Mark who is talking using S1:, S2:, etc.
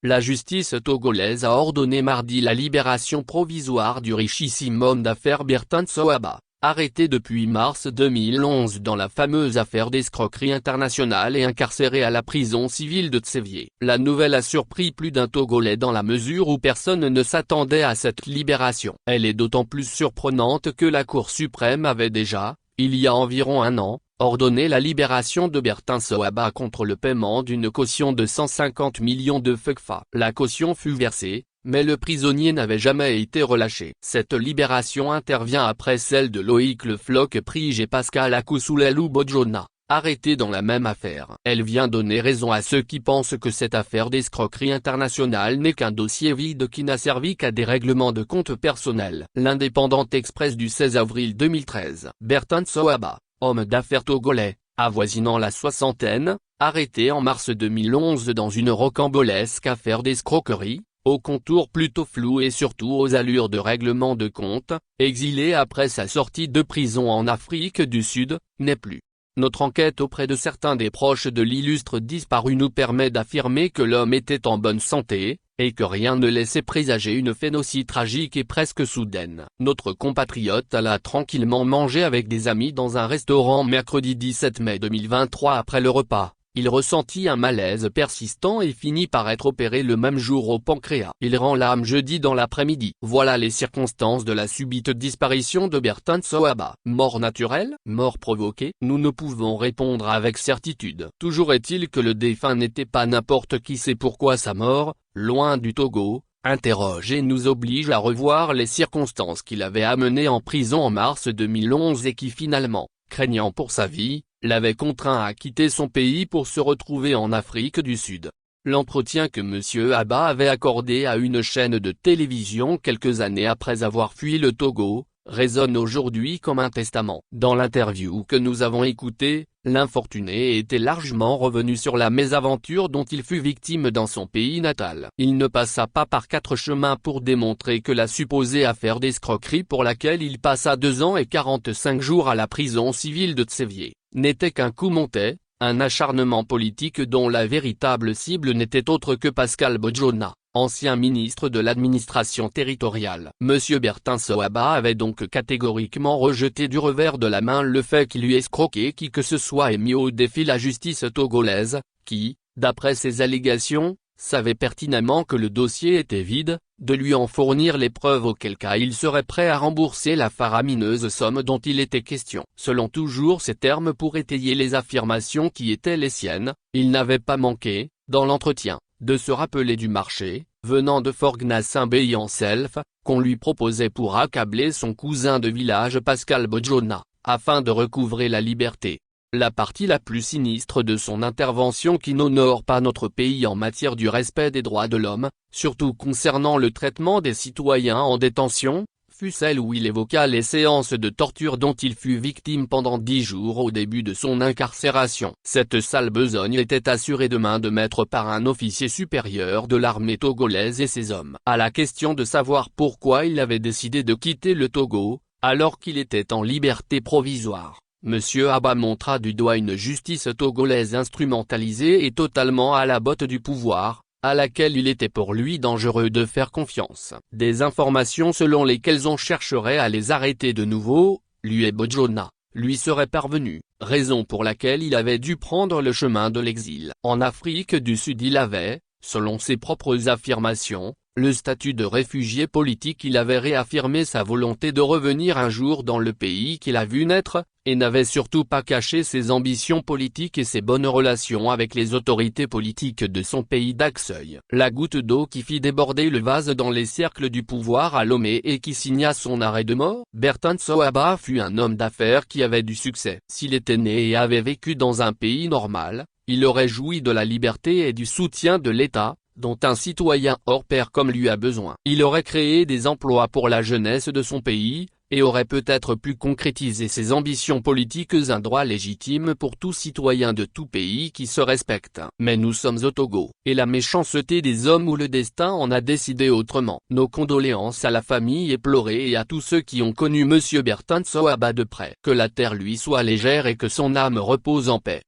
S1: La justice togolaise a ordonné mardi la libération provisoire du richissime homme d'affaires Bertin Soaba, arrêté depuis mars 2011 dans la fameuse affaire d'escroquerie internationale et incarcéré à la prison civile de Tsevié. La nouvelle a surpris plus d'un Togolais dans la mesure où personne ne s'attendait à cette libération. Elle est d'autant plus surprenante que la Cour suprême avait déjà, il y a environ un an, ordonné la libération de Bertin Soaba contre le paiement d'une caution de 150 millions de FCFA. La caution fut versée, mais le prisonnier n'avait jamais été relâché. Cette libération intervient après celle de Loïc Le Floch Prige et Pascal Akousoulelou Bodjona, arrêtés dans la même affaire. Elle vient donner raison à ceux qui pensent que cette affaire d'escroquerie internationale n'est qu'un dossier vide qui n'a servi qu'à des règlements de comptes personnels. L'Indépendant Express du 16 avril 2013. Bertin Soaba, homme d'affaires togolais, avoisinant la soixantaine, arrêté en mars 2011 dans une rocambolesque affaire d'escroquerie, aux contours plutôt flous et surtout aux allures de règlement de compte, exilé après sa sortie de prison en Afrique du Sud, n'est plus. Notre enquête auprès de certains des proches de l'illustre disparu nous permet d'affirmer que l'homme était en bonne santé, et que rien ne laissait présager une fin aussi tragique et presque soudaine. Notre compatriote alla tranquillement manger avec des amis dans un restaurant mercredi 17 mai 2023 après le repas. Il ressentit un malaise persistant et finit par être opéré le même jour au pancréas. Il rend l'âme jeudi dans l'après-midi. Voilà les circonstances de la subite disparition de Bertin Soaba. Mort naturelle? Mort provoquée? Nous ne pouvons répondre avec certitude. Toujours est-il que le défunt n'était pas n'importe qui. C'est pourquoi sa mort, loin du Togo, interroge et nous oblige à revoir les circonstances qui l'avaient amené en prison en mars 2011 et qui finalement, craignant pour sa vie, l'avait contraint à quitter son pays pour se retrouver en Afrique du Sud. L'entretien que M. Abba avait accordé à une chaîne de télévision quelques années après avoir fui le Togo, résonne aujourd'hui comme un testament. Dans l'interview que nous avons écoutée, l'infortuné était largement revenu sur la mésaventure dont il fut victime dans son pays natal. Il ne passa pas par quatre chemins pour démontrer que la supposée affaire d'escroquerie pour laquelle il passa 2 ans et 45 jours à la prison civile de Tsevié, n'était qu'un coup monté, un acharnement politique dont la véritable cible n'était autre que Pascal Bodjona, ancien ministre de l'administration territoriale. M. Bertin Soaba avait donc catégoriquement rejeté du revers de la main le fait qu'il eût escroqué qui que ce soit et mis au défi la justice togolaise, qui, d'après ses allégations, savait pertinemment que le dossier était vide, de lui en fournir les preuves auquel cas il serait prêt à rembourser la faramineuse somme dont il était question. Selon toujours ces termes pour étayer les affirmations qui étaient les siennes, il n'avait pas manqué, dans l'entretien, de se rappeler du marché, venant de Forgnassin-Bay en Self, qu'on lui proposait pour accabler son cousin de village Pascal Bodjona, afin de recouvrer la liberté. La partie la plus sinistre de son intervention qui n'honore pas notre pays en matière du respect des droits de l'homme, surtout concernant le traitement des citoyens en détention, fut celle où il évoqua les séances de torture dont il fut victime pendant 10 jours au début de son incarcération. Cette sale besogne était assurée de main de maître par un officier supérieur de l'armée togolaise et ses hommes. À la question de savoir pourquoi il avait décidé de quitter le Togo, alors qu'il était en liberté provisoire, M. Abba montra du doigt une justice togolaise instrumentalisée et totalement à la botte du pouvoir, à laquelle il était pour lui dangereux de faire confiance. Des informations selon lesquelles on chercherait à les arrêter de nouveau, lui et Bodjona, lui seraient parvenues, raison pour laquelle il avait dû prendre le chemin de l'exil. En Afrique du Sud il avait, selon ses propres affirmations, le statut de réfugié politique. Il avait réaffirmé sa volonté de revenir un jour dans le pays qu'il a vu naître, et n'avait surtout pas caché ses ambitions politiques et ses bonnes relations avec les autorités politiques de son pays d'accueil. La goutte d'eau qui fit déborder le vase dans les cercles du pouvoir à Lomé et qui signa son arrêt de mort. Bertin Soaba fut un homme d'affaires qui avait du succès. S'il était né et avait vécu dans un pays normal, il aurait joui de la liberté et du soutien de l'État, dont un citoyen hors pair comme lui a besoin. Il aurait créé des emplois pour la jeunesse de son pays, et aurait peut-être pu concrétiser ses ambitions politiques, un droit légitime pour tout citoyen de tout pays qui se respecte. Mais nous sommes au Togo, et la méchanceté des hommes ou le destin en a décidé autrement. Nos condoléances à la famille éplorée et à tous ceux qui ont connu M. Bertin Soaba de près. Que la terre lui soit légère et que son âme repose en paix.